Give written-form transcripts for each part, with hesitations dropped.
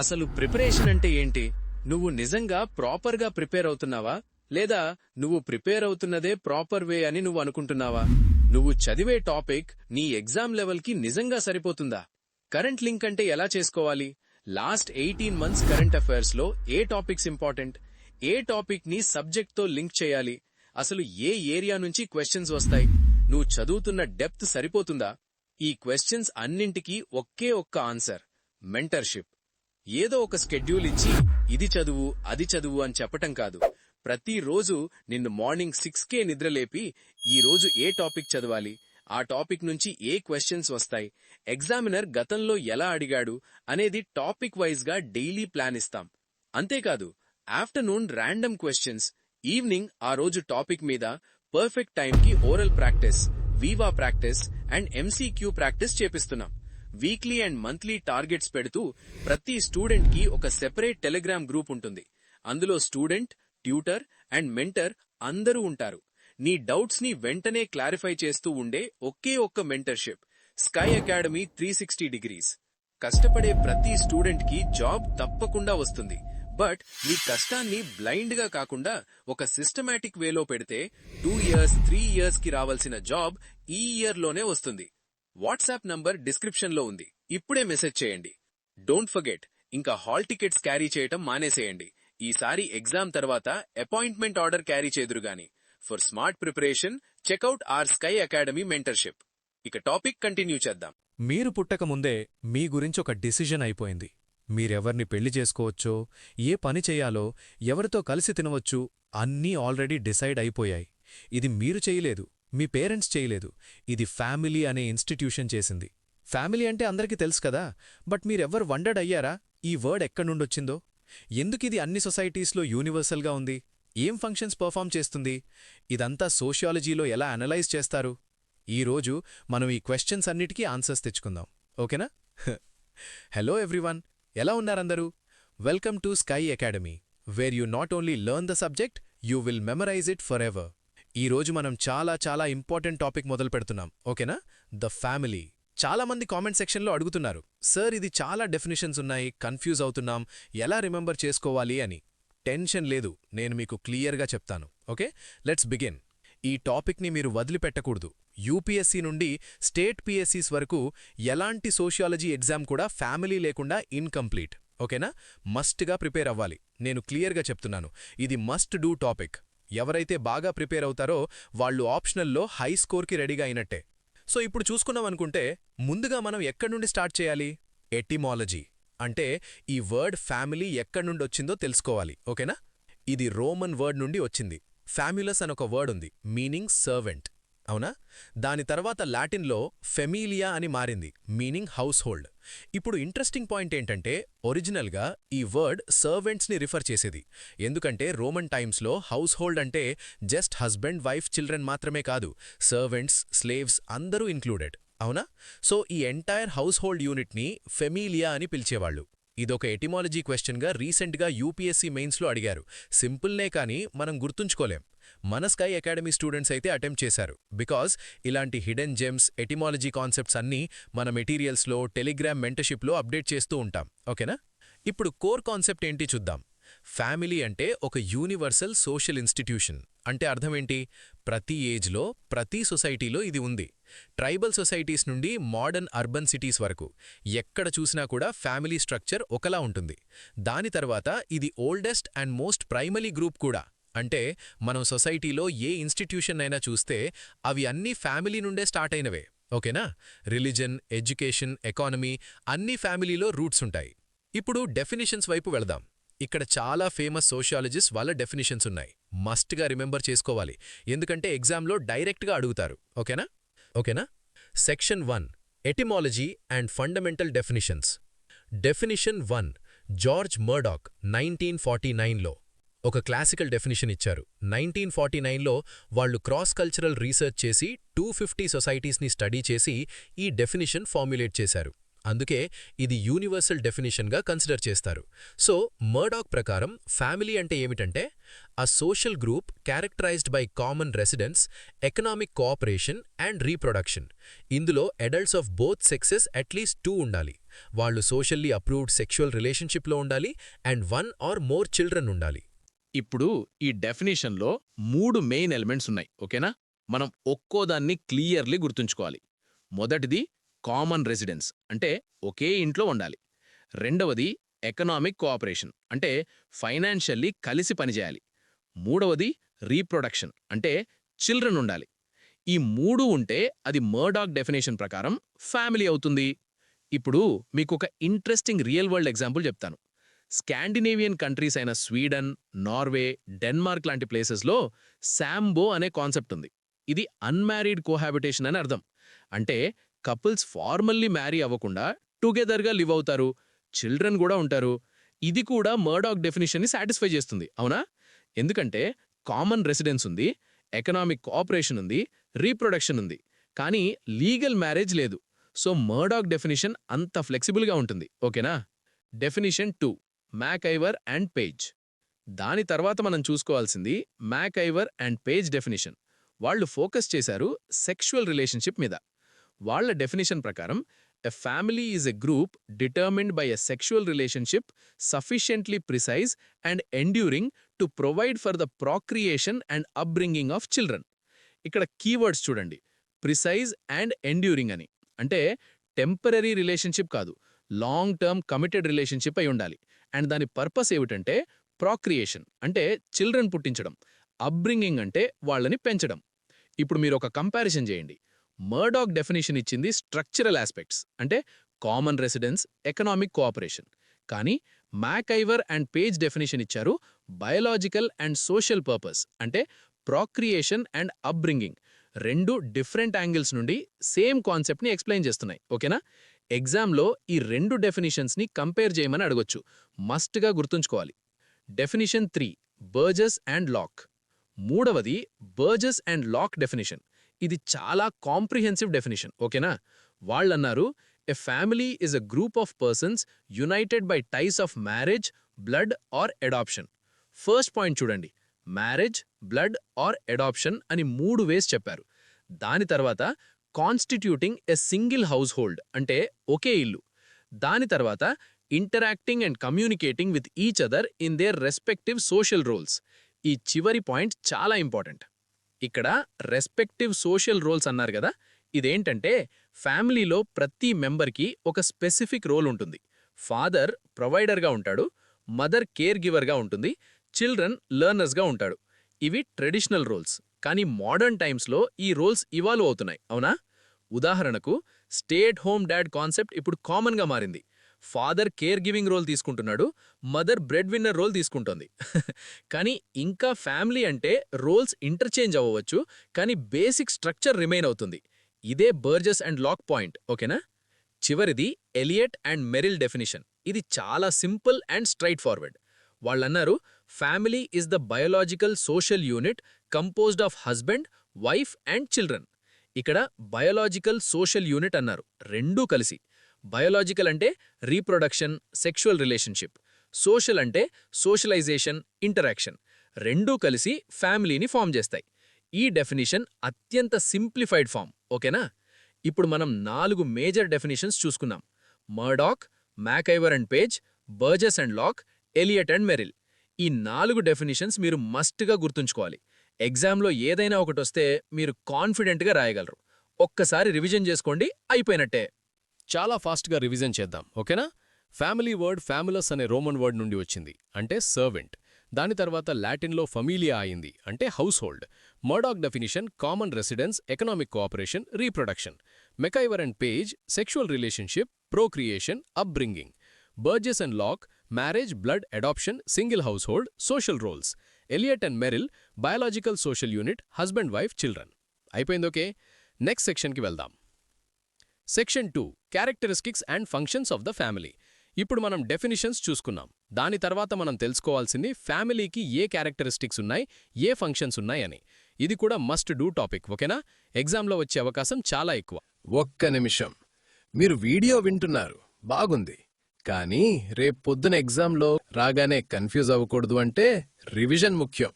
అసలు ప్రిపరేషన్ అంటే ఏంటి? నువ్వు నిజంగా ప్రాపర్గా ప్రిపేర్ అవుతున్నావా? లేదా నువ్వు ప్రిపేర్ అవుతున్నదే ప్రాపర్ వే అని నువ్వు అనుకుంటున్నావా? నువ్వు చదివే టాపిక్ నీ ఎగ్జామ్ లెవెల్కి నిజంగా సరిపోతుందా? కరెంట్ లింక్ అంటే ఎలా చేసుకోవాలి? లాస్ట్ 18 మంత్స్ కరెంట్ అఫైర్స్లో ఏ టాపిక్స్ ఇంపార్టెంట్? ఏ టాపిక్ ని సబ్జెక్ట్తో లింక్ చేయాలి? అసలు ఏ ఏరియా నుంచి క్వశ్చన్స్ వస్తాయి? నువ్వు చదువుతున్న డెప్త్ సరిపోతుందా? ఈ క్వశ్చన్స్ అన్నింటికీ ఒకే ఒక్క ఆన్సర్: మెంటర్షిప్. ఏదో ఒక స్కెడ్యూల్ ఇచ్చి ఇది చదువు అది చదువు అని చెప్పటం కాదు. ప్రతిరోజు నిన్ను మార్నింగ్ 6కే నిద్రలేపి ఈ రోజు ఏ టాపిక్ చదవాలి, ఆ టాపిక్ నుంచి ఏ క్వశ్చన్స్ వస్తాయి, ఎగ్జామినర్ గతంలో ఎలా అడిగాడు అనేది టాపిక్ వైజ్ గా డైలీ ప్లాన్ ఇస్తాం. అంతేకాదు, ఆఫ్టర్నూన్ ర్యాండమ్ క్వశ్చన్స్, ఈవినింగ్ ఆ రోజు టాపిక్ మీద పర్ఫెక్ట్ టైంకి oral practice, viva practice and MCQ practice చేపిస్తున్నాం. వీక్లీ అండ్ మంత్లీ టార్గెట్స్ పెడుతూ ప్రతి స్టూడెంట్ కి ఒక సెపరేట్ టెలిగ్రామ్ గ్రూప్ ఉంటుంది. అందులో స్టూడెంట్, ట్యూటర్ అండ్ మెంటర్ అందరూ ఉంటారు. నీ డౌట్స్ ని వెంటనే క్లారిఫై చేస్తూ ఉండే ఒకే ఒక్క మెంటర్షిప్: స్కై అకాడమీ 360 డిగ్రీస్. కష్టపడే ప్రతి స్టూడెంట్ కి జాబ్ తప్పకుండా వస్తుంది. బట్ నీ కష్టాన్ని బ్లైండ్ గా కాకుండా ఒక సిస్టమాటిక్ వేలో పెడితే 2 ఇయర్స్ 3 ఇయర్స్ కి రావాల్సిన జాబ్ ఈ ఇయర్ లోనే వస్తుంది. వాట్సాప్ నంబర్ డిస్క్రిప్షన్ లో ఉంది. ఇప్పుడే మెసేజ్ చేయండి. డోంట్ ఫర్గెట్, ఇంకా హాల్ టికెట్స్ క్యారీ చేయటం మానేసేయండి. ఈసారి ఎగ్జామ్ తర్వాత అపాయింట్మెంట్ ఆర్డర్ క్యారీ చేదురుగాని. For smart preparation check out our Sky Academy mentorship. ఇక టాపిక్ కంటిన్యూ చేద్దాం. మీరు పుట్టకముందే మీ గురించొక డిసిజన్ అయిపోయింది. మీరెవర్ని పెళ్లి చేసుకోవచ్చో, ఏ పని చెయ్యాలో, ఎవరితో కలిసి తినవచ్చు అన్నీ ఆల్రెడీ డిసైడ్ అయిపోయాయి. ఇది మీరు చేయలేదు, మీ పేరెంట్స్ చేయలేదు, ఇది ఫ్యామిలీ అనే ఇన్స్టిట్యూషన్ చేసింది. ఫ్యామిలీ అంటే అందరికీ తెలుసు కదా, బట్ మీరెవ్వరు వండర్డ్ అయ్యారా ఈ వర్డ్ ఎక్కడ్నుండొచ్చిందో? ఎందుకిది అన్ని సొసైటీస్లో యూనివర్సల్గా ఉంది? ఏం ఫంక్షన్స్ పర్ఫామ్ చేస్తుంది? ఇదంతా సోషియాలజీలో ఎలా అనలైజ్ చేస్తారు? ఈరోజు మనం ఈ క్వశ్చన్స్ అన్నిటికీ ఆన్సర్స్ తెచ్చుకుందాం, ఓకేనా? హలో ఎవ్రీవన్, ఎలా ఉన్నారందరూ? Welcome to Sky Academy, where you not only learn the subject, you will memorise it forever. ఈరోజు మనం చాలా ఇంపార్టెంట్ టాపిక్ మొదలు పెడుతున్నాం, ఓకేనా? The family. చాలామంది కామెంట్ సెక్షన్లో అడుగుతున్నారు, సార్ ఇది చాలా డెఫినిషన్స్ ఉన్నాయి, కన్ఫ్యూజ్ అవుతున్నాం, ఎలా రిమెంబర్ చేసుకోవాలి అని. టెన్షన్ లేదు, నేను మీకు క్లియర్గా చెప్తాను, ఓకే? Let's begin. ఈ టాపిక్ని మీరు వదిలిపెట్టకూడదు. యూపీఎస్సీ నుండి స్టేట్ పీఎస్సీస్ వరకు ఎలాంటి సోషియాలజీ ఎగ్జామ్ కూడా ఫ్యామిలీ లేకుండా ఇన్కంప్లీట్, ఓకేనా? మస్ట్గా ప్రిపేర్ అవ్వాలి. నేను క్లియర్గా చెప్తున్నాను, ఇది మస్ట్ డూ టాపిక్. ఎవరైతే బాగా ప్రిపేర్ అవుతారో వాళ్ళు ఆప్షనల్లో హై స్కోర్కి రెడీగా అయినట్టే. సో ఇప్పుడు చూసుకున్నామనుకుంటే ముందుగా మనం ఎక్కడి నుండి స్టార్ట్ చేయాలి? ఎటిమాలజీ అంటే ఈ వర్డ్ ఫ్యామిలీ ఎక్కడి నుండి వచ్చిందో తెలుసుకోవాలి, ఓకేనా? ఇది రోమన్ వర్డ్ నుండి వచ్చింది. ఫ్యామ్యులస్ అనొక వర్డ్ ఉంది, మీనింగ్ సర్వెంట్, అవునా? దాని తర్వాత లాటిన్లో ఫెమీలియా అని మారింది, మీనింగ్ హౌస్ హోల్డ్. ఇప్పుడు ఇంట్రెస్టింగ్ పాయింట్ ఏంటంటే ఒరిజినల్గా ఈ వర్డ్ సర్వెంట్స్ని రిఫర్ చేసేది. ఎందుకంటే రోమన్ టైమ్స్లో హౌస్ హోల్డ్ అంటే జస్ట్ హస్బెండ్, వైఫ్, చిల్డ్రన్ మాత్రమే కాదు, సర్వెంట్స్, స్లేవ్స్ అందరూ ఇంక్లూడెడ్, అవునా? సో ఈ ఎంటైర్ హౌస్ హోల్డ్ యూనిట్ని ఫెమీలియా అని పిలిచేవాళ్లు. ఇదొక ఎటిమాలజీ క్వశ్చన్గా రీసెంట్గా యూపీఎస్సీ మెయిన్స్లో అడిగారు. సింపుల్నే కానీ మనం గుర్తుంచుకోలేం. మన స్కై అకాడమీ స్టూడెంట్స్ అయితే అటెంప్ట్ చేశారు. బికాజ్ ఇలాంటి హిడెన్ జెమ్స్, ఎటిమాలజీ కాన్సెప్ట్స్ అన్నీ మన మెటీరియల్స్లో, టెలిగ్రామ్ మెంటర్షిప్లో అప్డేట్ చేస్తూ ఉంటాం, ఓకేనా? ఇప్పుడు కోర్ కాన్సెప్ట్ ఏంటి చూద్దాం. ఫ్యామిలీ అంటే ఒక యూనివర్సల్ సోషల్ ఇన్స్టిట్యూషన్. అంటే అర్థమేంటి? ప్రతి ఏజ్లో, ప్రతి సొసైటీలో ఇది ఉంది. ట్రైబల్ సొసైటీస్ నుండి మోడర్న్ అర్బన్ సిటీస్ వరకు ఎక్కడ చూసినా కూడా ఫ్యామిలీ స్ట్రక్చర్ ఒకలా ఉంటుంది. దాని తర్వాత ఇది oldest and most primary group కూడా. అంటే మనం సొసైటీలో ఏ ఇన్స్టిట్యూషన్ అయినా చూస్తే అవి అన్నీ ఫ్యామిలీ నుండే స్టార్ట్ అయినవే, ఓకేనా? రిలీజన్, ఎడ్యుకేషన్, ఎకానమీ అన్నీ ఫ్యామిలీలో రూట్స్ ఉంటాయి. ఇప్పుడు డెఫినిషన్స్ వైపు వెళదాం. ఇక్కడ చాలా ఫేమస్ సోషియాలజిస్ట్ వాళ్ళ డెఫినిషన్స్ ఉన్నాయి. మస్ట్గా రిమెంబర్ చేసుకోవాలి, ఎందుకంటే ఎగ్జామ్లో డైరెక్ట్గా అడుగుతారు, ఓకేనా? Section 1, etymology and fundamental definitions. Definition 1, George Murdock 1949లో ఒక క్లాసికల్ డెఫినిషన్ ఇచ్చారు. 1949లో వాళ్ళు క్రాస్ కల్చరల్ రీసెర్చ్ చేసి 250 సొసైటీస్ని స్టడీ చేసి ఈ డెఫినిషన్ ఫార్ములేట్ చేశారు. అందుకే ఇది యూనివర్సల్ డెఫినిషన్గా కన్సిడర్ చేస్తారు. సో మర్డాక్ ప్రకారం ఫ్యామిలీ అంటే ఏమిటంటే a social group characterised by common residence, economic cooperation and reproduction. ఇందులో adults of both sexes at least 2 ఉండాలి. వాళ్ళు సోషల్లీ అప్రూవ్డ్ సెక్షువల్ రిలేషన్షిప్లో ఉండాలి అండ్ 1 ఆర్ మోర్ చిల్డ్రన్ ఉండాలి. ఇప్పుడు ఈ డెఫినేషన్లో 3 మెయిన్ ఎలిమెంట్స్ ఉన్నాయి, ఓకేనా? మనం ఒక్కోదాన్ని క్లియర్లీ గుర్తుంచుకోవాలి. మొదటిది కామన్ రెసిడెన్స్, అంటే ఒకే ఇంట్లో ఉండాలి. రెండవది ఎకనామిక్ కోఆపరేషన్, అంటే ఫైనాన్షియల్లీ కలిసి పనిచేయాలి. మూడవది రీప్రొడక్షన్, అంటే చిల్డ్రన్ ఉండాలి. ఈ 3 ఉంటే అది మర్డాక్ డెఫినేషన్ ప్రకారం ఫ్యామిలీ అవుతుంది. ఇప్పుడు మీకొక ఇంట్రెస్టింగ్ రియల్ వరల్డ్ ఎగ్జాంపుల్ చెప్తాను. స్కాండినేవియన్ కంట్రీస్ అయిన స్వీడన్, నార్వే, డెన్మార్క్ లాంటి ప్లేసెస్లో శాంబో అనే కాన్సెప్ట్ ఉంది. ఇది అన్మ్యారీడ్ కోహాబిటేషన్ అని అర్థం. అంటే కపుల్స్ ఫార్మల్లీ మ్యారీ అవ్వకుండా టుగెదర్గా లివ్ అవుతారు, చిల్డ్రన్ కూడా ఉంటారు. ఇది కూడా మర్డాక్ డెఫినిషన్ని సాటిస్ఫై చేస్తుంది, అవునా? ఎందుకంటే కామన్ రెసిడెన్స్ ఉంది, ఎకనామిక్ కోఆపరేషన్ ఉంది, రీప్రొడక్షన్ ఉంది, కానీ లీగల్ మ్యారేజ్ లేదు. సో మర్డాక్ డెఫినిషన్ అంత ఫ్లెక్సిబుల్గా ఉంటుంది, ఓకేనా? Definition 2, MacIver and Page. దాని తర్వాత మనం చూసుకోవాల్సింది మ్యాక్ఐవర్ అండ్ పేజ్ డెఫినిషన్. వాళ్ళు ఫోకస్ చేశారు సెక్షువల్ రిలేషన్షిప్ మీద. వాళ్ళ డెఫినిషన్ ప్రకారం a family is a group determined by a sexual relationship sufficiently precise and enduring to provide for the procreation and upbringing of children. ఇక్కడ keywords చూడండి, precise and enduring అని. అంటే temporary relationship కాదు, long term committed relationship అయి ఉండాలి. And దాని purpose ఏమిటంటే ప్రాక్రియేషన్, అంటే చిల్డ్రన్ పుట్టించడం, అప్బ్రింగింగ్ అంటే వాళ్ళని పెంచడం. ఇప్పుడు మీరు ఒక కంపారిజన్ చేయండి. మర్డాక్ డెఫినేషన్ ఇచ్చింది స్ట్రక్చరల్ ఆస్పెక్ట్స్, అంటే కామన్ రెసిడెన్స్, ఎకనామిక్ కోఆపరేషన్. కానీ మ్యాక్ఐవర్ అండ్ పేజ్ డెఫినేషన్ ఇచ్చారు బయోలాజికల్ అండ్ సోషల్ పర్పస్, అంటే ప్రాక్రియేషన్ అండ్ అప్బ్రింగింగ్. 2 డిఫరెంట్ యాంగిల్స్ నుండి సేమ్ కాన్సెప్ట్ని ఎక్స్ప్లెయిన్ చేస్తున్నాయి, ఓకేనా? ఎగ్జామ్లో ఈ 2 డెఫినిషన్స్ని కంపేర్ చేయమని అడగొచ్చు, మస్ట్గా గుర్తుంచుకోవాలి. Definition 3, Burgess and Locke. మూడవది బర్జెస్ అండ్ లాక్ డెఫినిషన్. ఇది చాలా కాంప్రిహెన్సివ్ డెఫినిషన్, ఓకేనా? వాళ్ళన్నారు a family is a group of persons united by ties of marriage, blood or adoption. First point చూడండి, మ్యారేజ్, బ్లడ్ ఆర్ అడాప్షన్ అని 3 ways చెప్పారు. దాని తర్వాత constituting a single household, అంటే ఒకే ఇల్లు. దాని తర్వాత interacting and communicating with each other in their respective social roles. ఈ చివరి పాయింట్ చాలా ఇంపార్టెంట్. ఇక్కడ రెస్పెక్టివ్ సోషల్ రోల్స్ అన్నారు కదా, ఇదేంటంటే ఫ్యామిలీలో ప్రతి మెంబర్కి ఒక స్పెసిఫిక్ రోల్ ఉంటుంది. ఫాదర్ ప్రొవైడర్గా ఉంటాడు, మదర్ కేర్ గివర్గా ఉంటుంది, చిల్డ్రన్ లెర్నర్స్గా ఉంటాడు. ఇవి ట్రెడిషనల్ రోల్స్. కానీ మోడర్న్ టైమ్స్లో ఈ రోల్స్ ఇవాల్వ్ అవుతున్నాయి, అవునా? ఉదాహరణకు stay at home dad concept ఇప్పుడు కామన్గా మారింది. ఫాదర్ కేర్ గివింగ్ రోల్ తీసుకుంటున్నాడు, మదర్ బ్రెడ్ విన్నర్ రోల్ తీసుకుంటోంది. కానీ ఇంకా ఫ్యామిలీ అంటే రోల్స్ ఇంటర్చేంజ్ అవ్వవచ్చు, కానీ బేసిక్ స్ట్రక్చర్ రిమైన్ అవుతుంది. ఇదే బర్జెస్ అండ్ లాక్ పాయింట్, ఓకేనా? చివరిది ఎలియట్ అండ్ మెరిల్ డెఫినిషన్. ఇది చాలా సింపుల్ అండ్ స్ట్రైట్ ఫార్వర్డ్. వాళ్ళన్నారు family is the biological social unit composed of husband, wife and children. ఇక్కడ బయోలాజికల్ సోషల్ యూనిట్ అన్నారు, రెండూ కలిసి. బయోలాజికల్ అంటే రీప్రొడక్షన్, సెక్షువల్ రిలేషన్షిప్. సోషల్ అంటే సోషలైజేషన్, ఇంటరాక్షన్. రెండూ కలిసి ఫ్యామిలీని ఫామ్ చేస్తాయి. ఈ డెఫినిషన్ అత్యంత సింప్లిఫైడ్ ఫామ్, ఓకేనా? ఇప్పుడు మనం 4 మేజర్ డెఫినిషన్స్ చూసుకున్నాం: Murdock, MacIver and Page, Burgess and Locke, Elliott and Merrill. ఈ 4 డెఫినిషన్స్ మీరు మస్ట్గా గుర్తుంచుకోవాలి. ఎగ్జామ్లో ఏదైనా ఒకటొస్తే మీరు కాన్ఫిడెంట్గా రాయగలరు. ఒక్కసారి రివిజన్ చేసుకోండి, అయిపోయినట్టే. చాలా ఫాస్ట్గా రివిజన్ చేద్దాం, ఓకేనా? ఫ్యామిలీ వర్డ్ ఫ్యామిలస్ అనే రోమన్ వర్డ్ నుండి వచ్చింది, అంటే సర్వెంట్. దాని తర్వాత లాటిన్లో ఫమీలియా అయింది, అంటే household. Murdock definition common residence, economic cooperation, reproduction. MacIver and Page sexual relationship, procreation, upbringing. Burgess and Locke marriage, blood, adoption, single household, social roles. Elliott and Merrill biological social unit, husband, wife, children. అయిపోయిందోకే? Next సెక్షన్కి వెళ్దాం. Section 2, characteristics and functions of the family. ఇప్పుడు మనం definitions చూసుకున్నాం. దాని తర్వాత మనం తెలుసుకోవాల్సింది ఫ్యామిలీకి ఏ క్యారెక్టరిస్టిక్స్ ఉన్నాయి, ఏ ఫంక్షన్స్ ఉన్నాయని. ఇది కూడా మస్ట్ డూ టాపిక్, ఓకేనా? ఎగ్జామ్లో వచ్చే అవకాశం చాలా ఎక్కువ. ఒక్క నిమిషం, మీరు వీడియో వింటున్నారు, బాగుంది. కానీ రేపు పొద్దున ఎగ్జామ్లో రాగానే కన్ఫ్యూజ్ అవ్వకూడదు అంటే రివిజన్ ముఖ్యం.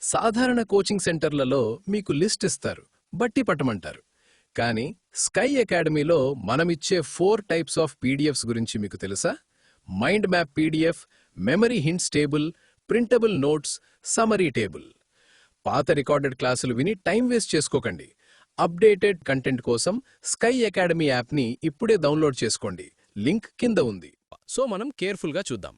సాధారణ కోచింగ్ సెంటర్లలో మీకు లిస్ట్ ఇస్తారు, బట్టి పట్టమంటారు. కానీ స్కై అకాడమీలో మనమిచ్చే 4 టైప్స్ ఆఫ్ పీడిఎఫ్స్ గురించి మీకు తెలుసా? Mind map PDF, memory hints table, printable notes, summary table. పాత రికార్డెడ్ క్లాసులు విని టైం వేస్ట్ చేసుకోకండి. అప్డేటెడ్ కంటెంట్ కోసం స్కై అకాడమీ యాప్ని ఇప్పుడే డౌన్లోడ్ చేసుకోండి. లింక్ కింద ఉంది. సో మనం కేర్ఫుల్గా చూద్దాం.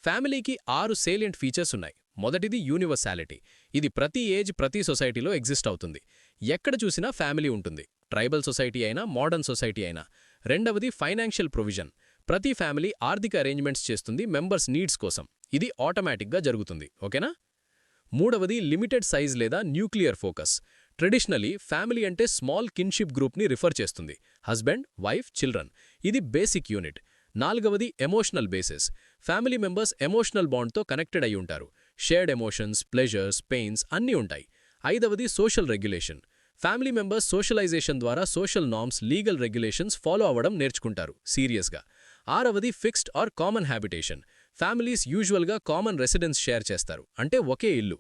ఫ్యామిలీకి 6 సేలియంట్ ఫీచర్స్ ఉన్నాయి. మొదటిది యూనివర్సాలిటీ. ఇది ప్రతి ఏజ్, ప్రతి సొసైటీలో ఎగ్జిస్ట్ అవుతుంది. ఎక్కడ చూసినా ఫ్యామిలీ ఉంటుంది. ట్రైబల్ సొసైటీ అయినా, మోడర్న్ సొసైటీ అయినా. రెండవది ఫైనాన్షియల్ ప్రొవిజన్. ప్రతి ఫ్యామిలీ ఆర్థిక అరేంజ్మెంట్స్ చేస్తుంది మెంబర్స్ నీడ్స్ కోసం. ఇది ఆటోమేటిక్గా జరుగుతుంది. ఓకేనా? మూడవది లిమిటెడ్ సైజ్ లేదా న్యూక్లియర్ ఫోకస్. ట్రెడిషనలీ ఫ్యామిలీ అంటే స్మాల్ కిన్షిప్ గ్రూప్ని రిఫర్ చేస్తుంది. Husband, wife, children. ఇది బేసిక్ యూనిట్. నాలుగవది emotional basis. Family members emotional బాండ్తో కనెక్టెడ్ అయి ఉంటారు. షేర్డ్ ఎమోషన్స్, ప్లెజర్స్, పెయిన్స్ అన్నీ ఉంటాయి. ఐదవది social regulation. Family members socialisation ద్వారా social norms, legal regulations follow అవ్వడం నేర్చుకుంటారు సీరియస్గా. ఆరవది fixed or common habitation. Families యూజువల్గా కామన్ రెసిడెన్స్ షేర్ చేస్తారు, అంటే ఒకే ఇల్లు.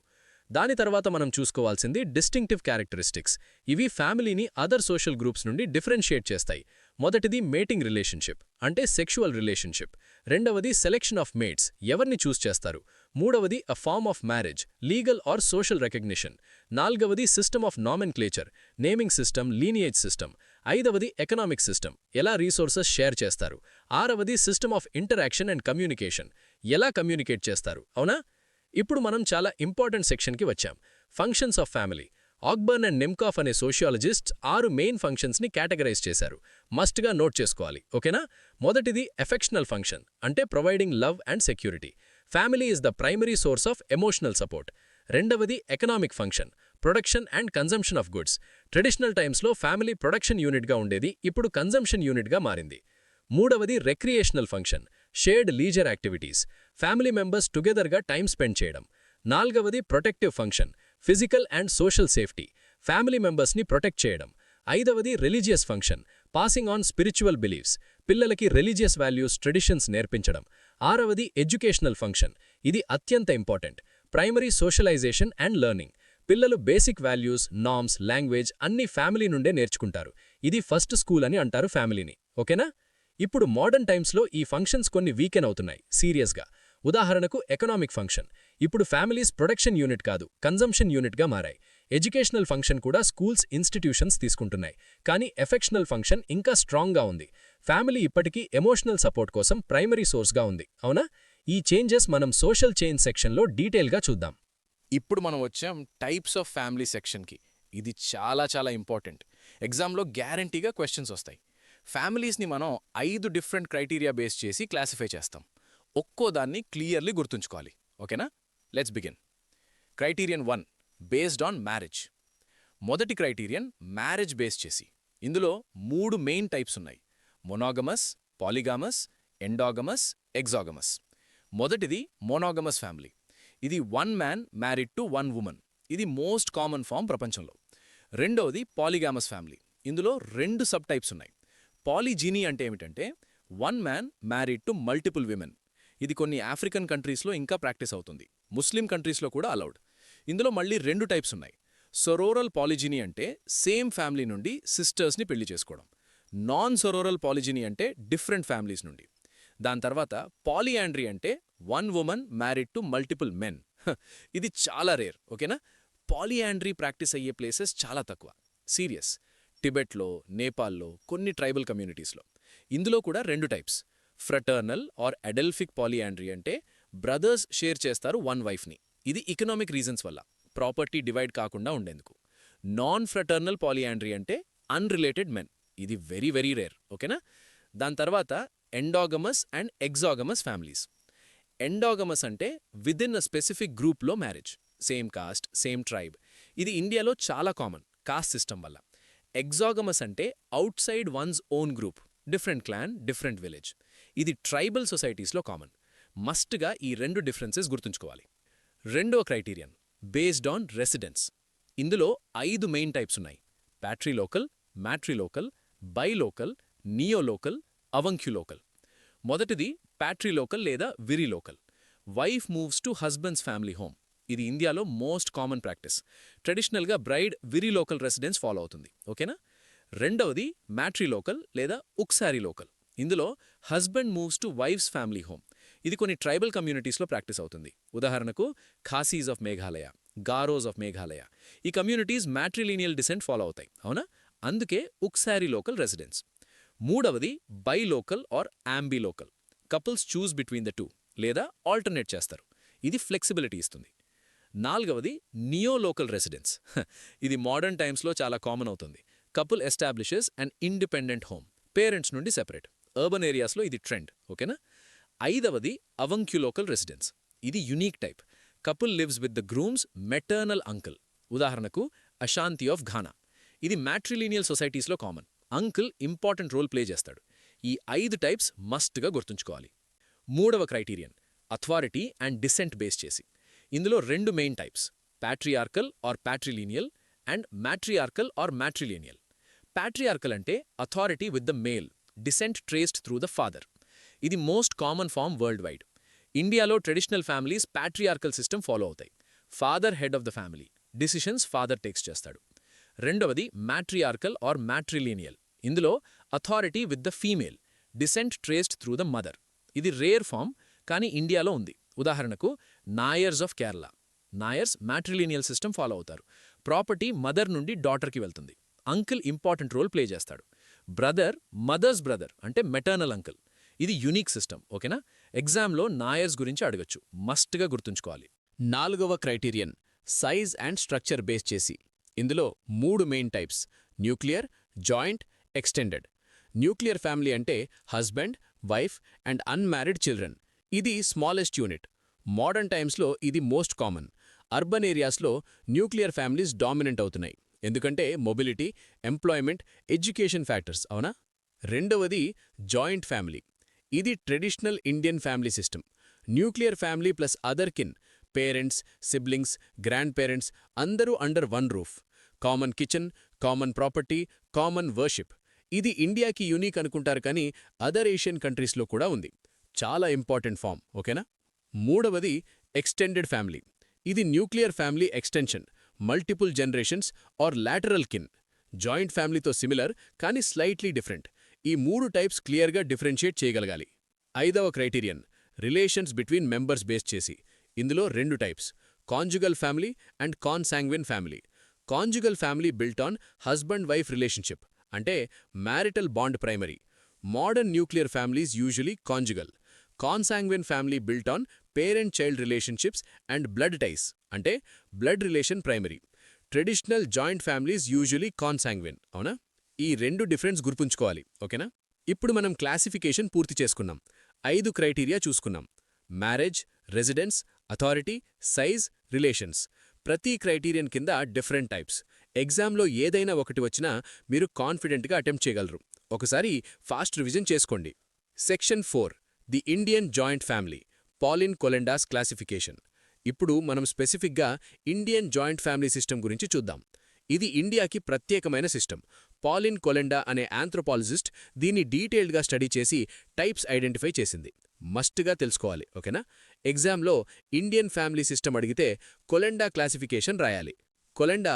దాని తర్వాత మనం చూసుకోవాల్సింది డిస్టింక్టివ్ క్యారెక్టరిస్టిక్స్. ఇవి ఫ్యామిలీని అదర్ సోషల్ గ్రూప్స్ నుండి డిఫరెన్షియేట్ చేస్తాయి. మొదటిది మేటింగ్ రిలేషన్షిప్, అంటే సెక్షువల్ రిలేషన్షిప్. రెండవది సెలెక్షన్ ఆఫ్ మేట్స్, ఎవరిని చూస్ చేస్తారు. మూడవది a form of marriage, legal or social recognition. నాల్గవది system of nomenclature, naming system, lineage system. ఐదవది ఎకనామిక్ సిస్టమ్, ఎలా రీసోర్సెస్ షేర్ చేస్తారు. ఆరవది system of interaction and communication, ఎలా కమ్యూనికేట్ చేస్తారు. అవునా? ఇప్పుడు మనం చాలా ఇంపార్టెంట్ సెక్షన్కి వచ్చాం, functions of family. Ogburn and Nimkoff అనే సోషియాలజిస్ట్స్ 6 మెయిన్ ఫంక్షన్స్ని కేటగరైజ్ చేశారు. మస్ట్గా నోట్ చేసుకోవాలి. ఓకేనా? మొదటిది ఎఫెక్షనల్ ఫంక్షన్, అంటే providing love and security. Family is the primary source of emotional support. రెండవది economic function, production and consumption of goods. Traditional టైమ్స్లో family production యూనిట్గా ఉండేది, ఇప్పుడు కన్జంప్షన్ యూనిట్గా మారింది. మూడవది recreational function, shared leisure activities. Family members టుగెదర్గా టైం స్పెండ్ చేయడం. నాల్గవది protective function, physical and social safety. Family మెంబర్స్ని ప్రొటెక్ట్ చేయడం. ఐదవది religious function, passing on spiritual beliefs. పిల్లలకి రిలీజియస్ వాల్యూస్, ట్రెడిషన్స్ నేర్పించడం. ఆరవది ఎడ్యుకేషనల్ ఫంక్షన్, ఇది అత్యంత important, primary socialisation and learning. పిల్లలు బేసిక్ వాల్యూస్, నార్మ్స్, లాంగ్వేజ్ అన్నీ ఫ్యామిలీ నుండే నేర్చుకుంటారు. ఇది ఫస్ట్ స్కూల్ అని అంటారు ఫ్యామిలీని. ఓకేనా? ఇప్పుడు మోడర్న్ టైమ్స్లో ఈ ఫంక్షన్స్ కొన్ని వీకెన్ అవుతున్నాయి సీరియస్గా. ఉదాహరణకు ఎకనామిక్ ఫంక్షన్. ఇప్పుడు ఫ్యామిలీస్ ప్రొడక్షన్ యూనిట్ కాదు, కన్జంప్షన్ యూనిట్గా మారాయి. ఎడ్యుకేషనల్ ఫంక్షన్ కూడా స్కూల్స్, ఇన్స్టిట్యూషన్స్ తీసుకుంటున్నాయి. కానీ ఎఫెక్షనల్ ఫంక్షన్ ఇంకా స్ట్రాంగ్గా ఉంది. ఫ్యామిలీ ఇప్పటికీ ఎమోషనల్ సపోర్ట్ కోసం ప్రైమరీ సోర్స్గా ఉంది. అవునా? ఈ చేంజెస్ మనం సోషల్ చేంజ్ సెక్షన్లో డీటెయిల్గా చూద్దాం. ఇప్పుడు మనం వచ్చాం టైప్స్ ఆఫ్ ఫ్యామిలీ సెక్షన్కి. ఇది చాలా చాలా ఇంపార్టెంట్. ఎగ్జామ్లో గ్యారంటీగా క్వశ్చన్స్ వస్తాయి. ఫ్యామిలీస్ని మనం 5 డిఫరెంట్ క్రైటీరియా బేస్ చేసి క్లాసిఫై చేస్తాం. ఒక్కో దాన్ని క్లియర్లీ గుర్తుంచుకోవాలి. ఓకేనా? Let's begin. Criterion 1, based on marriage. మొదటి క్రైటీరియన్ మ్యారేజ్ బేస్ చేసి. ఇందులో 3 మెయిన్ టైప్స్ ఉన్నాయి: మొనోగమస్, పాలిగామస్, ఎండాగమస్, ఎగ్జాగమస్. మొదటిది మోనోగమస్ ఫ్యామిలీ. ఇది 1 మ్యాన్ మ్యారీడ్ టు 1 ఉమన్. ఇది మోస్ట్ కామన్ ఫామ్ ప్రపంచంలో. రెండోది పాలిగామస్ ఫ్యామిలీ. ఇందులో 2 సబ్ టైప్స్ ఉన్నాయి. పాలిజీనీ అంటే ఏమిటంటే 1 man married to multiple women. ఇది కొన్ని ఆఫ్రికన్ కంట్రీస్లో ఇంకా ప్రాక్టీస్ అవుతుంది. ముస్లిం కంట్రీస్లో కూడా అలౌడ్. ఇందులో మళ్ళీ 2 టైప్స్ ఉన్నాయి. సొరోరల్ పాలిజీనీ అంటే సేమ్ ఫ్యామిలీ నుండి సిస్టర్స్ని పెళ్లి చేసుకోవడం. నాన్ సొరోరల్ పాలిజీనీ అంటే డిఫరెంట్ ఫ్యామిలీస్ నుండి. దాని తర్వాత పాలియాండ్రీ అంటే 1 woman married to multiple men. ఇది చాలా రేర్. ఓకేనా? పాలియాండ్రీ ప్రాక్టీస్ అయ్యే ప్లేసెస్ చాలా తక్కువ. సీరియస్. టిబెట్లో, నేపాల్లో, కొన్ని ట్రైబల్ కమ్యూనిటీస్లో. ఇందులో కూడా 2 టైప్స్. ఫ్రటర్నల్ ఆర్ అడెల్ఫిక్ పాలియాండ్రీ అంటే బ్రదర్స్ షేర్ చేస్తారు 1 వైఫ్ని. ఇది ఎకనామిక్ రీజన్స్ వల్ల, ప్రాపర్టీ డివైడ్ కాకుండా ఉండేందుకు. నాన్ ఫ్రటర్నల్ పాలియాండ్రీ అంటే అన్రిలేటెడ్ మెన్. ఇది వెరీ వెరీ రేర్. ఓకేనా? దాని తర్వాత ఎండాగమస్ అండ్ ఎగ్జాగమస్ ఫ్యామిలీస్. ఎండాగమస్ అంటే విదిన్ అ స్పెసిఫిక్ గ్రూప్లో marriage, same cost, same tribe. ఇది ఇండియాలో చాలా కామన్, కాస్ట్ సిస్టమ్ వల్ల. ఎగ్జాగమస్ అంటే out side once own group, different clan, different village. ఇది ట్రైబల్ సొసైటీస్లో కామన్. మస్ట్గా ఈ 2 డిఫరెన్సెస్ గుర్తుంచుకోవాలి. రెండో క్రైటీరియన్ బేస్డ్ ఆన్ రెసిడెన్స్. ఇందులో 5 మెయిన్ టైప్స్ ఉన్నాయి: ప్యాట్రీలోకల్, మ్యాట్రీలోకల్, బైలోకల్, నియోలోకల్, అవంక్యులోకల్. మొదటిది ప్యాట్రీలోకల్ లేదా virilocal. Wife moves to husband's family home. ఇది ఇండియాలో మోస్ట్ కామన్ ప్రాక్టీస్. ట్రెడిషనల్గా బ్రైడ్ విరిలోకల్ రెసిడెన్స్ ఫాలో అవుతుంది. ఓకేనా? రెండవది మ్యాట్రీలోకల్ లేదా ఉక్సారీలోకల్. ఇందులో husband moves to wife's family home. ఇది కొన్ని ట్రైబల్ కమ్యూనిటీస్లో ప్రాక్టీస్ అవుతుంది. ఉదాహరణకు ఖాసీస్ ఆఫ్ మేఘాలయ, గారోస్ ఆఫ్ మేఘాలయ. ఈ కమ్యూనిటీస్ మ్యాట్రిలీనియల్ డిసెంట్ ఫాలో అవుతాయి, అవునా? అందుకే ఉక్సారీలోకల్ రెసిడెన్స్. మూడవది bilocal or ambilocal. Couples choose between the two లేదా ఆల్టర్నేట్ చేస్తారు. ఇది ఫ్లెక్సిబిలిటీ ఇస్తుంది. నాలుగవది నియోలోకల్ రెసిడెన్స్. ఇది మోడర్న్ టైమ్స్లో చాలా కామన్ అవుతుంది. Couple establishes and independent home, parents నుండి సెపరేట్. అర్బన్ ఏరియాస్లో ఇది ట్రెండ్. ఓకేనా? ఐదవది అవంక్యులోకల్ రెసిడెన్స్. ఇది unique type. Couple lives with the groom's maternal uncle. ఉదాహరణకు అశాంతి ఆఫ్ ఘానా. ఇది మ్యాట్రిలీనియల్ సొసైటీస్లో common. Uncle important role play చేస్తాడు. ఈ 5 టైప్స్ మస్ట్గా గుర్తుంచుకోవాలి. మూడవ criterion authority and descent base చేసి. ఇందులో 2 main types, patriarchal or patrilineal and matriarchal or matrilineal. Patriarchal అంటే authority with the male, descent traced through the father. ఇది most common form worldwide. ఇండియాలో traditional families patriarchal system follow అవుతాయి. Father head of the family, decisions father takes చేస్తాడు. రెండవది matriarchal or matrilineal. ఇందులో authority with the female, descent traced through the mother. ఇది rare form, కానీ ఇండియాలో ఉంది. ఉదాహరణకు Nayars of Kerala. Nayars matrilineal system follow అవుతారు. ప్రాపర్టీ మదర్ నుండి డాటర్కి వెళ్తుంది. అంకుల్ ఇంపార్టెంట్ రోల్ ప్లే చేస్తాడు. బ్రదర్ మదర్స్ బ్రదర్ అంటే మెటర్నల్ అంకుల్. ఇది యునీక్ సిస్టమ్. ఓకేనా? ఎగ్జామ్లో నాయర్స్ గురించి అడగచ్చు, మస్ట్గా గుర్తుంచుకోవాలి. నాలుగవ criterion size and structure base చేసి. ఇందులో 3 main types, nuclear, joint, extended. Nuclear family అంటే husband, wife and unmarried children. ఇది స్మాలెస్ట్ యూనిట్. మోడర్న్ టైమ్స్లో ఇది మోస్ట్ కామన్. అర్బన్ ఏరియాస్లో న్యూక్లియర్ ఫ్యామిలీస్ డామినెంట్ అవుతున్నాయి, ఎందుకంటే మొబిలిటీ, ఎంప్లాయ్మెంట్, ఎడ్యుకేషన్ ఫ్యాక్టర్స్, అవునా? రెండవది జాయింట్ ఫ్యామిలీ. ఇది traditional Indian family system. Nuclear family plus other kin, parents, siblings, grand parents అందరూ under one roof. Common kitchen, common property, common worship. ఇది ఇండియాకి unique అనుకుంటారు, కానీ అదర్ ఏషియన్ కంట్రీస్లో కూడా ఉంది. చాలా ఇంపార్టెంట్ ఫామ్. ఓకేనా? మూడవది ఎక్స్టెండెడ్ ఫ్యామిలీ. ఇది nuclear family extension, multiple generations or lateral kin. Joint ఫ్యామిలీతో సిమిలర్, కానీ స్లైట్లీ డిఫరెంట్. ఈ 3 టైప్స్ క్లియర్గా డిఫరెన్షియేట్ చేయగలగాలి. ఐదవ criterion relations between members base చేసి. ఇందులో 2 types, conjugal family and consanguine family. Conjugal family built on husband wife relationship, అంటే marital bond primary. Modern nuclear families usually conjugal. Consanguine family built on parent child relationships and blood ties, అంటే blood relation primary. Traditional joint families usually consanguine, అవునా? ఈ 2 difference గుర్తుంచుకోవాలి. ఓకేనా? ఇప్పుడు మనం classification పూర్తి చేసుకున్నాం. 5 క్రైటీరియా చూసుకున్నాం: marriage, residence, authority, size, relations. ప్రతి క్రైటీరియన్ కింద డిఫరెంట్ టైప్స్. ఎగ్జామ్లో ఏదైనా ఒకటి వచ్చినా మీరు కాన్ఫిడెంట్గా అటెంప్ట్ చేయగలరు. ఒకసారి ఫాస్ట్ రివిజన్ చేసుకోండి. Section 4, the Indian joint family, Pauline Kolenda's classification. ఇప్పుడు మనం స్పెసిఫిక్గా ఇండియన్ జాయింట్ ఫ్యామిలీ సిస్టమ్ గురించి చూద్దాం. ఇది ఇండియాకి ప్రత్యేకమైన సిస్టమ్. పాలిన్ కొలెండా అనే ఆంథ్రోపాలజిస్ట్ దీన్ని డీటెయిల్డ్గా స్టడీ చేసి టైప్స్ ఐడెంటిఫై చేసింది. మస్ట్గా తెలుసుకోవాలి. ఓకేనా? ఎగ్జామ్లో ఇండియన్ ఫ్యామిలీ సిస్టమ్ అడిగితే కొలెండా క్లాసిఫికేషన్ రాయాలి. కొలెండా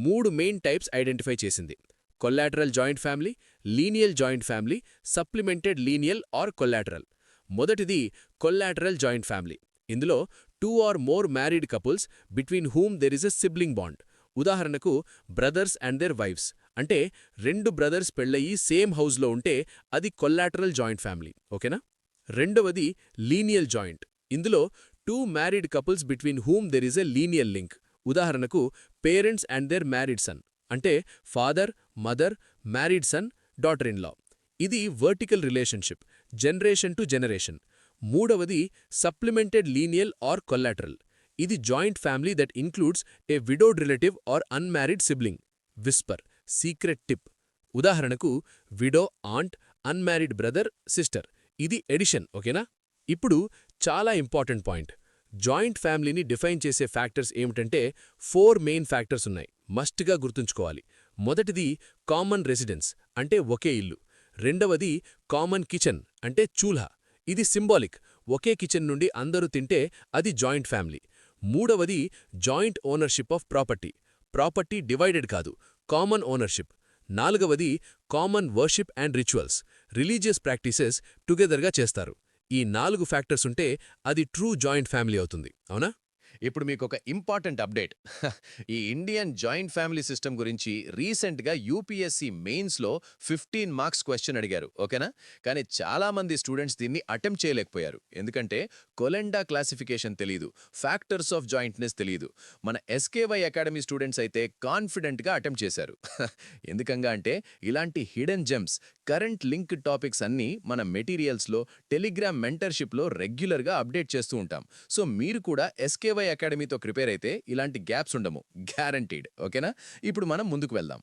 3 మెయిన్ టైప్స్ ఐడెంటిఫై చేసింది: collateral joint family, lineal joint family, supplemented lineal or collateral. మొదటిది కొల్లాటరల్ జాయింట్ ఫ్యామిలీ. ఇందులో 2 or more married couples between whom there is a sibling bond. ఉదాహరణకు brothers and their wives, అంటే 2 brothers పెళ్ళయి same హౌస్లో ఉంటే అది collateral joint family. ఓకేనా? రెండవది లీనియల్ జాయింట్. ఇందులో 2 married couples between whom there is a lineal link. ఉదాహరణకు parents and their married son, అంటే father, mother, married son, daughter in law. ఇది vertical relationship, generation to generation. మూడవది supplemented lineal or collateral. ఇది joint family that includes a widowed relative or unmarried sibling. Whisper, secret tip. ఉదాహరణకు widow aunt, unmarried brother, sister. ఇది addition. ఓకేనా? ఇప్పుడు చాలా important point. Joint ఫ్యామిలీని define చేసే factors ఏమిటంటే 4 మెయిన్ ఫ్యాక్టర్స్ ఉన్నాయి. మస్ట్గా గుర్తుంచుకోవాలి. మొదటిది కామన్ రెసిడెన్స్, అంటే ఒకే ఇల్లు. రెండవది కామన్ కిచెన్ అంటే చూల్హా. ఇది సింబాలిక్, ఒకే కిచెన్ నుండి అందరూ తింటే అది జాయింట్ ఫ్యామిలీ. మూడవది joint ownership of property. Property divided కాదు, కామన్ ఓనర్షిప్. నాలుగవది common worship and rituals. Religious practices టుగెదర్గా చేస్తారు. ఈ 4 ఫ్యాక్టర్స్ ఉంటే అది ట్రూ జాయింట్ ఫ్యామిలీ అవుతుంది, అవునా? ఇప్పుడు మీకొక ఇంపార్టెంట్ అప్డేట్. ఈ ఇండియన్ జాయింట్ ఫ్యామిలీ సిస్టమ్ గురించి రీసెంట్గా యూపీఎస్సీ మెయిన్స్లో 15 మార్క్స్ క్వశ్చన్ అడిగారు, ఓకేనా? కానీ చాలామంది స్టూడెంట్స్ దీన్ని అటెంప్ట్ చేయలేకపోయారు. ఎందుకంటే కొలెండా క్లాసిఫికేషన్ తెలీదు, ఫ్యాక్టర్స్ ఆఫ్ జాయింట్నెస్ తెలీదు. మన ఎస్కేవై అకాడమీ స్టూడెంట్స్ అయితే కాన్ఫిడెంట్గా అటెంప్ట్ చేశారు. ఎందుకంగా అంటే ఇలాంటి hidden gems, current link topics అన్నీ మన మెటీరియల్స్లో, టెలిగ్రామ్ మెంటర్షిప్లో రెగ్యులర్గా అప్డేట్ చేస్తూ ఉంటాం. సో మీరు కూడా ఎస్కేవై అకాడమీతో ప్రిపేర్ అయితే ఇలాంటి గ్యాప్స్ ఉండము, గ్యారంటీడ్, ఓకేనా? ఇప్పుడు మనం ముందుకు వెళ్దాం.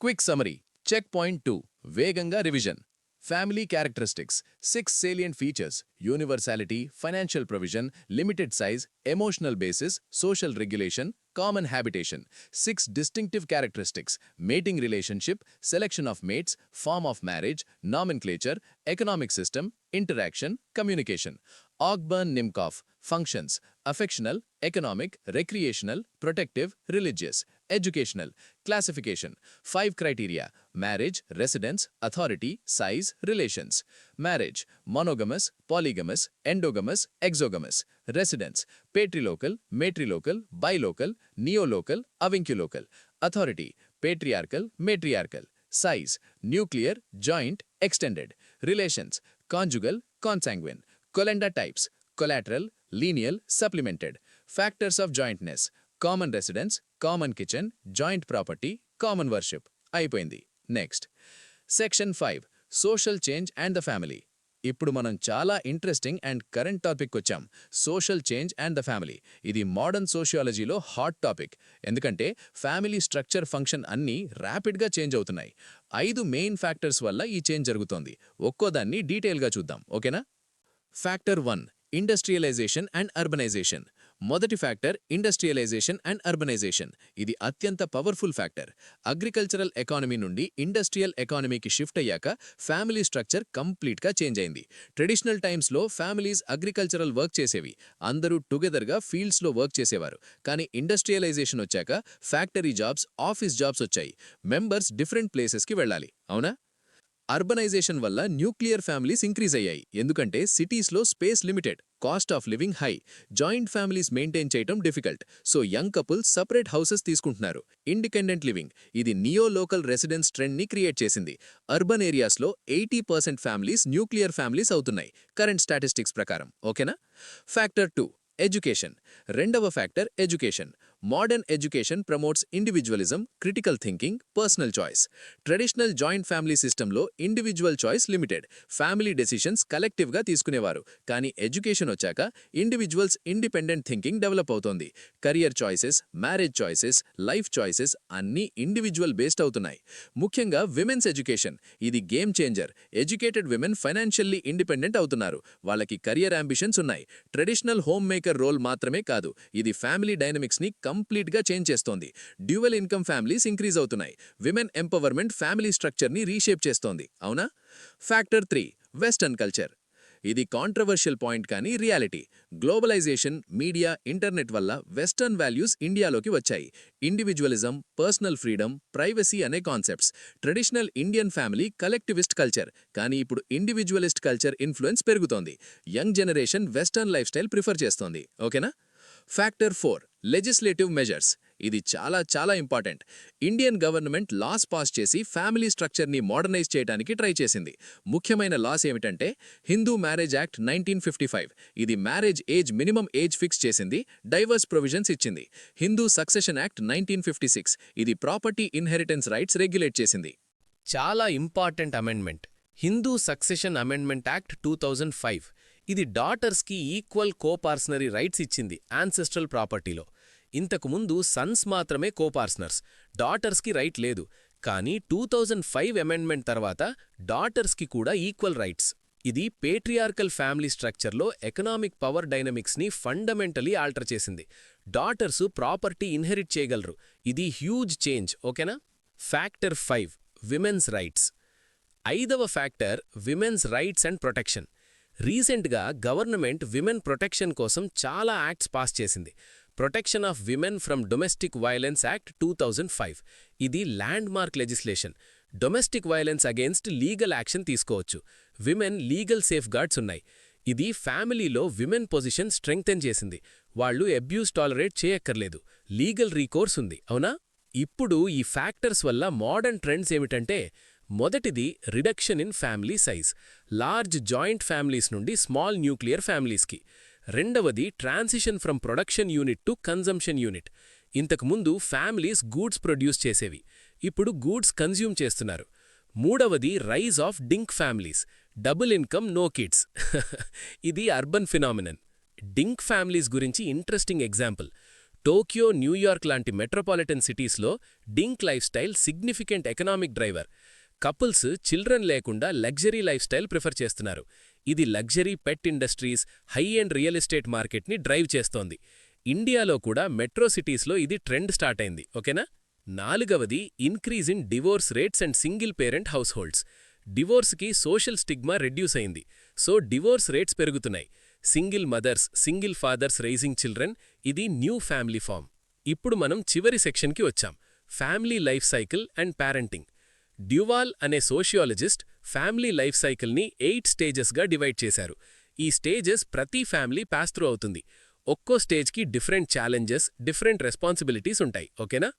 Quick summary. చెక్ పాయింట్ 2, వేగంగా revision. Family characteristics, 6 salient features: universality, financial provision, limited size, emotional basis, social regulation, common habitation. 6 distinctive characteristics: mating relationship, selection of mates, form of marriage, nomenclature, economic system, interaction, communication. Ogburn-Nimcoff. Functions: affectional, economic, recreational, protective, religious. Educational. Classification: 5 criteria: marriage, residence, authority, size, relations. Marriage: monogamous, polygamous, endogamous, exogamous. Residence: patrilocal, matrilocal, bilocal, neolocal, avunculocal. Authority: patriarchal, matriarchal. Size: nuclear, joint, extended. Relations: conjugal, consanguine. Colenda types: collateral, lineal, supplemented. Factors of jointness: common residence, common kitchen, joint property, common worship. అయిపోయింది. Next section 5, social change and the family. ఇప్పుడు మనం చాలా interesting and current topic వచ్చాం, social change and the family. ఇది modern సోషియాలజీలో hot topic. ఎందుకంటే family structure, function అన్నీ ర్యాపిడ్గా చేంజ్ అవుతున్నాయి. 5 మెయిన్ ఫ్యాక్టర్స్ వల్ల ఈ చేంజ్ జరుగుతోంది. ఒక్కోదాన్ని డీటెయిల్గా చూద్దాం, ఓకేనా? Factor 1, industrialisation and urbanisation. మొదటి ఫ్యాక్టర్ ఇండస్ట్రియలైజేషన్ అండ్ అర్బనైజేషన్. ఇది అత్యంత పవర్ఫుల్ ఫ్యాక్టర్. అగ్రికల్చరల్ ఎకానమీ నుండి ఇండస్ట్రియల్ ఎకానమీకి షిఫ్ట్ అయ్యాక ఫ్యామిలీ స్ట్రక్చర్ కంప్లీట్గా చేంజ్ అయింది. ట్రెడిషనల్ టైమ్స్లో ఫ్యామిలీస్ అగ్రికల్చరల్ వర్క్ చేసేవి, అందరూ టుగెదర్గా ఫీల్డ్స్లో వర్క్ చేసేవారు. కానీ ఇండస్ట్రియలైజేషన్ వచ్చాక ఫ్యాక్టరీ జాబ్స్, ఆఫీస్ జాబ్స్ వచ్చాయి. మెంబర్స్ డిఫరెంట్ ప్లేసెస్కి వెళ్ళాలి, అవునా? అర్బనైజేషన్ వల్ల న్యూక్లియర్ ఫ్యామిలీస్ ఇంక్రీజ్ అయ్యాయి. ఎందుకంటే సిటీస్లో space limited, cost of living high, joint families maintain చేయడం difficult. So young couples separate houses తీసుకుంటున్నారు. ఇండిపెండెంట్ లివింగ్, ఇది నియో లోకల్ రెసిడెన్స్ ట్రెండ్ని క్రియేట్ చేసింది. అర్బన్ ఏరియాస్లో 80% ఫ్యామిలీస్ న్యూక్లియర్ ఫ్యామిలీస్ అవుతున్నాయి కరెంట్ స్టాటిస్టిక్స్ ప్రకారం, ఓకేనా? Factor 2, education. రెండవ factor education. Modern education promotes individualism, critical thinking, personal choice. Traditional joint family సిస్టంలో individual choice limited, family decisions కలెక్టివ్గా తీసుకునేవారు. కానీ ఎడ్యుకేషన్ వచ్చాక ఇండివిజువల్స్ ఇండిపెండెంట్ థింకింగ్ డెవలప్ అవుతోంది. Career choices, marriage choices, life choices అన్నీ individual based అవుతున్నాయి. ముఖ్యంగా women's education, ఇది game changer. Educated women financially independent అవుతున్నారు. వాళ్ళకి కెరియర్ అంబిషన్స్ ఉన్నాయి. ట్రెడిషనల్ హోమ్ మేకర్ రోల్ మాత్రమే కాదు, ఇది ఫ్యామిలీ డైనమిక్స్ని కంప్లీట్గా చేంజ్ చేస్తోంది. డ్యూయల్ ఇన్కమ్ ఫ్యామిలీస్ ఇంక్రీజ్ అవుతున్నాయి. విమెన్ ఎంపవర్మెంట్ ఫ్యామిలీ స్ట్రక్చర్ని రీషేప్ చేస్తోంది, అవునా? Factor 3, western culture. ఇది కాంట్రవర్షియల్ పాయింట్ కానీ రియాలిటీ. గ్లోబలైజేషన్, మీడియా, ఇంటర్నెట్ వల్ల వెస్టర్న్ వాల్యూస్ ఇండియాలోకి వచ్చాయి. ఇండివిజువలిజం, పర్సనల్ ఫ్రీడమ్, ప్రైవసీ అనే concepts. Traditional Indian family collectivist culture, కానీ ఇప్పుడు ఇండివిజువలిస్ట్ కల్చర్ ఇన్ఫ్లుయెన్స్ పెరుగుతోంది. Young generation western life style prefer చేస్తోంది, ఓకేనా? Factor 4, legislative measures. ఇది చాలా చాలా important. Indian government laws pass చేసి ఫ్యామిలీ స్ట్రక్చర్ని మోడర్నైజ్ చేయడానికి ట్రై చేసింది. ముఖ్యమైన లాస్ ఏమిటంటే హిందూ మ్యారేజ్ యాక్ట్ 1955. ఇది marriage age minimum age fix చేసింది, డైవర్స్ ప్రొవిజన్స్ ఇచ్చింది. Hindu succession act 1956. ఇది ప్రాపర్టీ ఇన్హెరిటెన్స్ రైట్స్ రెగ్యులేట్ చేసింది. చాలా important amendment, Hindu succession amendment act 2005. ఇది డాటర్స్కి ఈక్వల్ కోపార్సనరీ రైట్స్ ఇచ్చింది యాన్సెస్ట్రల్ ప్రాపర్టీలో. ఇంతకుముందు సన్స్ మాత్రమే కోపార్సనర్స్, డాటర్స్కి రైట్ లేదు. కానీ 2005 అమెండ్మెంట్ తర్వాత డాటర్స్కి కూడా ఈక్వల్ రైట్స్. ఇది పేట్రియార్కల్ ఫ్యామిలీ స్ట్రక్చర్లో ఎకనామిక్ పవర్ డైనమిక్స్ని ఫండమెంటలీ ఆల్టర్ చేసింది. డాటర్సు ప్రాపర్టీ ఇన్హెరిట్ చేయగలరు. ఇది హ్యూజ్ చేంజ్, ఓకేనా? Factor 5, women's rights. 5వ factor women's rights and protection. రీసెంట్గా గవర్నమెంట్ విమెన్ ప్రొటెక్షన్ కోసం చాలా యాక్ట్స్ పాస్ చేసింది. Protection of women from domestic violence act 2005. ఇది landmark legislation. Domestic violence against legal action తీసుకోవచ్చు. విమెన్ లీగల్ సేఫ్ గార్డ్స్ ఉన్నాయి. ఇది ఫ్యామిలీలో విమెన్ పొజిషన్ స్ట్రెంగ్థెన్ చేసింది. వాళ్లు అబ్యూస్ టాలరేట్ చేయక్కర్లేదు. లీగల్ రీకోర్స్ ఉంది, అవునా? ఇప్పుడు ఈ ఫ్యాక్టర్స్ వల్ల మోడర్న్ ట్రెండ్స్ ఏమిటంటే, మొదటిది reduction in family size, large joint families నుండి స్మాల్ న్యూక్లియర్ ఫ్యామిలీస్కి. రెండవది transition from production unit to consumption unit. ఇంతకుముందు ఫ్యామిలీస్ గూడ్స్ ప్రొడ్యూస్ చేసేవి, ఇప్పుడు గూడ్స్ కన్జ్యూమ్ చేస్తున్నారు. మూడవది rise of DINK families, double income no kids. ఇది అర్బన్ ఫినామినన్. డింక్ ఫ్యామిలీస్ గురించి ఇంట్రెస్టింగ్ ఎగ్జాంపుల్. టోక్యో, న్యూయార్క్ లాంటి మెట్రోపాలిటన్ సిటీస్లో DINK life style significant economic driver. Couples children లేకుండా లగ్జరీ లైఫ్ స్టైల్ ప్రిఫర్ చేస్తున్నారు. ఇది luxury పెట్ industries, high end real estate మార్కెట్ని drive చేస్తోంది. ఇండియాలో కూడా మెట్రో సిటీస్లో ఇది ట్రెండ్ స్టార్ట్ అయింది, ఓకేనా? నాలుగవది increase in divorce rates and single parent household. డివోర్స్కి సోషల్ స్టిగ్మా రెడ్యూస్ అయింది, సో డివోర్స్ రేట్స్ పెరుగుతున్నాయి. Single mothers, single fathers raising children, ఇది న్యూ ఫ్యామిలీ ఫార్మ్. ఇప్పుడు మనం చివరి సెక్షన్కి వచ్చాం, family life cycle and parenting. Duvall అనే సోషియాలజిస్ట్ ఫ్యామిలీ లైఫ్ సైకిల్ని 8 స్టేజెస్గా డివైడ్ చేశారు. ఈ స్టేజెస్ ప్రతి ఫ్యామిలీ పాస్ త్రూ అవుతుంది. ఒక్కో స్టేజ్కి డిఫరెంట్ ఛాలెంజెస్, డిఫరెంట్ రెస్పాన్సిబిలిటీస్ ఉంటాయి, ఓకేనా?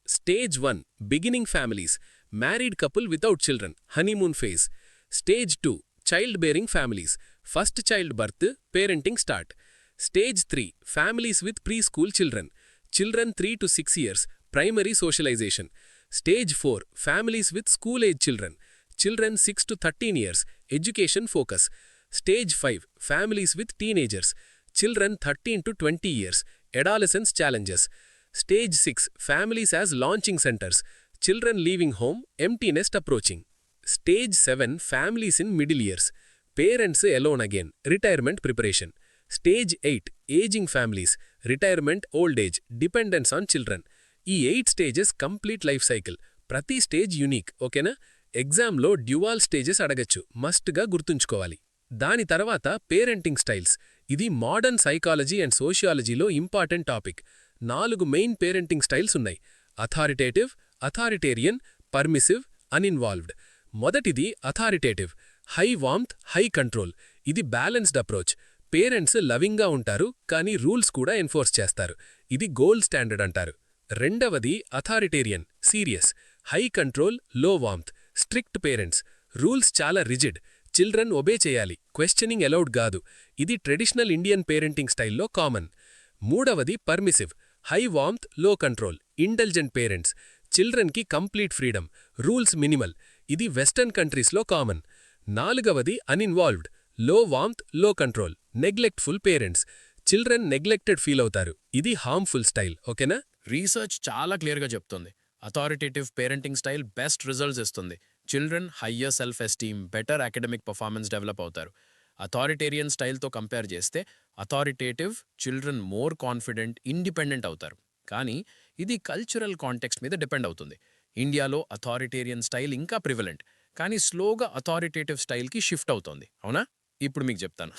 Stage 1 beginning families, married couple without children, honeymoon phase. Stage 2 child bearing families, first child birth, parenting start. Stage 3 families with pre school children, children 3 to 6 years, primary socialisation. Stage 4 families with school-age children, children 6 to 13 years, education focus. Stage 5 families with teenagers, children 13 to 20 years, adolescence challenges. Stage 6 families as launching centers, children leaving home, empty nest approaching. Stage 7 families in middle years, parents alone again, retirement preparation. Stage 8 aging families, retirement, old age, dependence on children. ఈ 8 stages complete life cycle. ప్రతి stage unique, ఓకేనా? ఎగ్జామ్లో Duvall stages అడగచ్చు, మస్ట్గా గుర్తుంచుకోవాలి. దాని తర్వాత parenting styles. ఇది మోడర్న్ సైకాలజీ అండ్ సోషియాలజీలో important topic. 4 main parenting styles ఉన్నాయి: అథారిటేటివ్, అథారిటేరియన్, పర్మిసివ్, అన్ఇన్వాల్వ్డ్. మొదటిది authoritative, high warmth, high control. ఇది బ్యాలెన్స్డ్ అప్రోచ్. పేరెంట్స్ లవింగ్గా ఉంటారు, కానీ రూల్స్ కూడా ఎన్ఫోర్స్ చేస్తారు. ఇది గోల్డ్ స్టాండర్డ్ అంటారు. రెండవది authoritarian, serious, high control, low warmth, strict parents. Rules చాలా రిజిడ్, చిల్డ్రన్ ఒబే చేయాలి, క్వశ్చనింగ్ అలౌడ్ కాదు. ఇది ట్రెడిషనల్ ఇండియన్ పేరెంటింగ్ స్టైల్లో కామన్. మూడవది permissive, high warmth, low control, intelligent parents. చిల్డ్రన్కి కంప్లీట్ ఫ్రీడమ్, రూల్స్ మినిమల్. ఇది వెస్టర్న్ కంట్రీస్లో కామన్. నాలుగవది uninvolved, low warmth, low control, neglectful parents. Children neglected feel అవుతారు. ఇది హార్మ్ఫుల్ స్టైల్, ఓకేనా? రీసెర్చ్ చాలా క్లియర్గా చెప్తుంది, authoritative parenting style best results ఇస్తుంది. Children higher self esteem, better academic performance develop అవుతారు. అథారిటేరియన్ స్టైల్తో కంపేర్ చేస్తే authoritative children more confident, independent అవుతారు. కానీ ఇది కల్చరల్ కాంటెక్స్ట్ మీద డిపెండ్ అవుతుంది. ఇండియాలో అథారిటేరియన్ స్టైల్ ఇంకా ప్రివలెంట్, కానీ స్లోగా అథారిటేటివ్ స్టైల్కి షిఫ్ట్ అవుతోంది, అవునా? ఇప్పుడు మీకు చెప్తాను.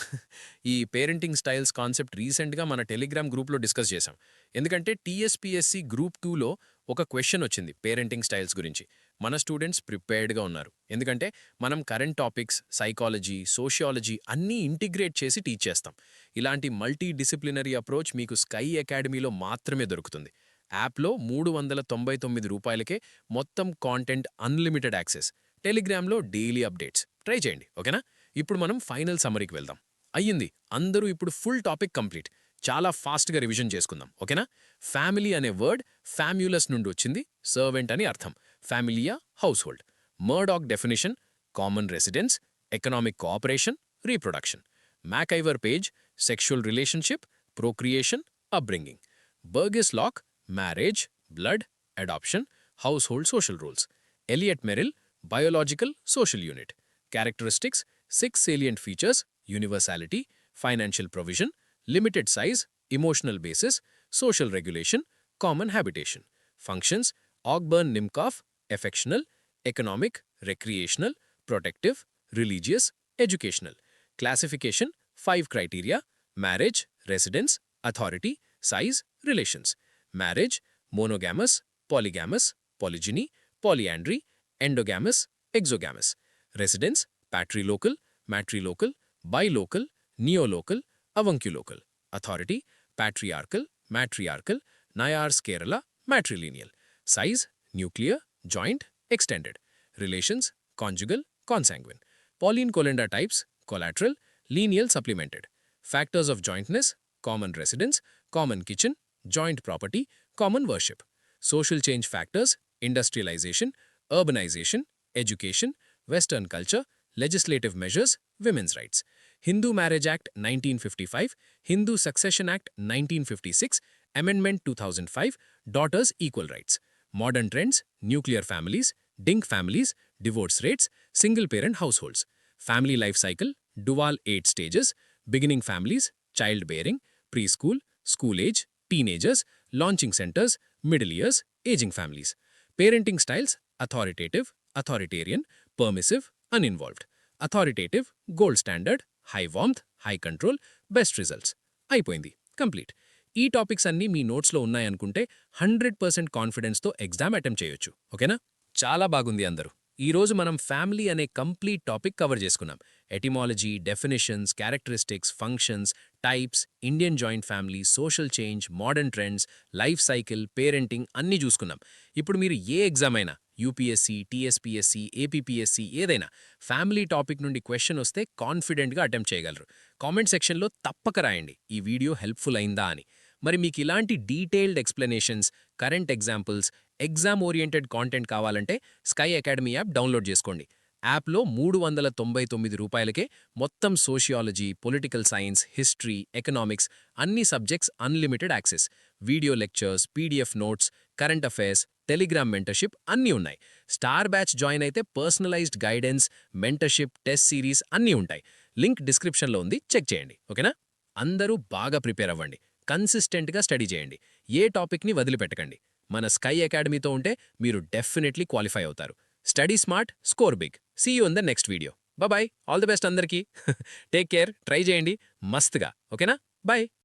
ఈ పేరెంటింగ్ స్టైల్స్ కాన్సెప్ట్ రీసెంట్గా మన టెలిగ్రామ్ గ్రూప్లో డిస్కస్ చేశాం. ఎందుకంటే TSPSC Group 2లో ఒక క్వశ్చన్ వచ్చింది పేరెంటింగ్ స్టైల్స్ గురించి. మన స్టూడెంట్స్ ప్రిపేర్డ్గా ఉన్నారు, ఎందుకంటే మనం కరెంట్ టాపిక్స్, సైకాలజీ, సోషియాలజీ అన్నీ ఇంటిగ్రేట్ చేసి టీచ్ చేస్తాం. ఇలాంటి మల్టీ డిసిప్లినరీ అప్రోచ్ మీకు స్కై అకాడమీలో మాత్రమే దొరుకుతుంది. యాప్లో 399 రూపాయలకే మొత్తం కాంటెంట్, అన్లిమిటెడ్ యాక్సెస్. టెలిగ్రామ్లో డైలీ అప్డేట్స్. ట్రై చేయండి, ఓకేనా? ఇప్పుడు మనం ఫైనల్ సమ్మరీకి వెళ్దాం. అయ్యింది, అందరూ ఇప్పుడు ఫుల్ టాపిక్ కంప్లీట్. చాలా ఫాస్ట్గా రివిజన్ చేసుకుందాం, ఓకేనా? ఫ్యామిలీ అనే వర్డ్ ఫ్యామ్యులస్ నుండి వచ్చింది, సర్వెంట్ అని అర్థం. Familia, household. Murdock definition, common residence, economic cooperation, reproduction. MacIver Page, sexual relationship, procreation, upbringing. Burgess Locke, marriage, blood, adoption, household social rules. Elliott Merrill, biological social unit. Characteristics, 6 salient features: universality, financial provision, limited size, emotional basis, social regulation, common habitation. Functions: Ogburn-Nimcoff, affectional, economic, recreational, protective, religious, educational. Classification 5 criteria: marriage, residence, authority, size, relations. Marriage: monogamous, polygamous, polygyny, polyandry, endogamous, exogamous. Residence: patrilocal, matrilocal, bilocal, neolocal, avunculocal. Authority: patriarchal, matriarchal, Nayars Kerala, matrilineal. Size: nuclear, joint, extended. Relations: conjugal, consanguine. Pauline Colenda types: collateral, lineal, supplemented. Factors of jointness: common residence, common kitchen, joint property, common worship. Social change factors: industrialization, urbanization, education, Western culture, legislative measures, women's rights. Hindu Marriage Act 1955, Hindu Succession Act 1956, Amendment 2005, Daughters' Equal Rights. Modern trends: nuclear families, dink families, divorce rates, single-parent households. Family life cycle: dual 8 stages: beginning families, childbearing, preschool, school age, teenagers, launching centers, middle years, aging families. Parenting styles: authoritative, authoritarian, permissive, uninvolved. Authoritative, gold standard, high warmth, high control, best results. అయిపోయింది, complete. ఈ topics అన్నీ మీ నోట్స్లో ఉన్నాయనుకుంటే 100% కాన్ఫిడెన్స్తో exam attempt చేయొచ్చు. ఓకేనా? చాలా బాగుంది అందరూ. ఈరోజు మనం ఫ్యామిలీ అనే కంప్లీట్ టాపిక్ కవర్ చేసుకున్నాం. Etymology, definitions, characteristics, functions, types, Indian joint family, social change, modern trends, life cycle, parenting అన్నీ చూసుకున్నాం. ఇప్పుడు మీరు ఏ ఎగ్జామ్ అయినా, యూపీఎస్సీ, టీఎస్పీఎస్సీ, ఏపీపీఎస్సీ, ఏదైనా ఫ్యామిలీ టాపిక్ నుండి క్వశ్చన్ వస్తే కాన్ఫిడెంట్గా అటెంప్ట్ చేయగలరు. కామెంట్ సెక్షన్లో తప్పక రాయండి ఈ వీడియో హెల్ప్ఫుల్ అయిందా అని. మరి మీకు ఇలాంటి detailed explanations, current examples, exam oriented content కావాలంటే స్కై అకాడమీ యాప్ డౌన్లోడ్ చేసుకోండి. యాప్లో 399 రూపాయలకే మొత్తం sociology, political science, history, economics అన్ని subjects unlimited access. Video lectures, PDF notes, current affairs, Telegram mentorship అన్నీ ఉన్నాయి. స్టార్ బ్యాచ్ జాయిన్ అయితే personalised guidance, mentorship, test series అన్నీ ఉంటాయి. లింక్ డిస్క్రిప్షన్లో ఉంది, చెక్ చేయండి. ఓకేనా? అందరూ బాగా ప్రిపేర్ అవ్వండి. కన్సిస్టెంట్గా స్టడీ చేయండి. ఏ టాపిక్ని వదిలిపెట్టకండి. మన స్కై అకాడమీతో ఉంటే మీరు డెఫినెట్లీ క్వాలిఫై అవుతారు. Study smart, score big. See you in the next video. Bye. All the best అందరికీ. Take care. ట్రై చేయండి మస్తుగా. ఓకేనా? బాయ్.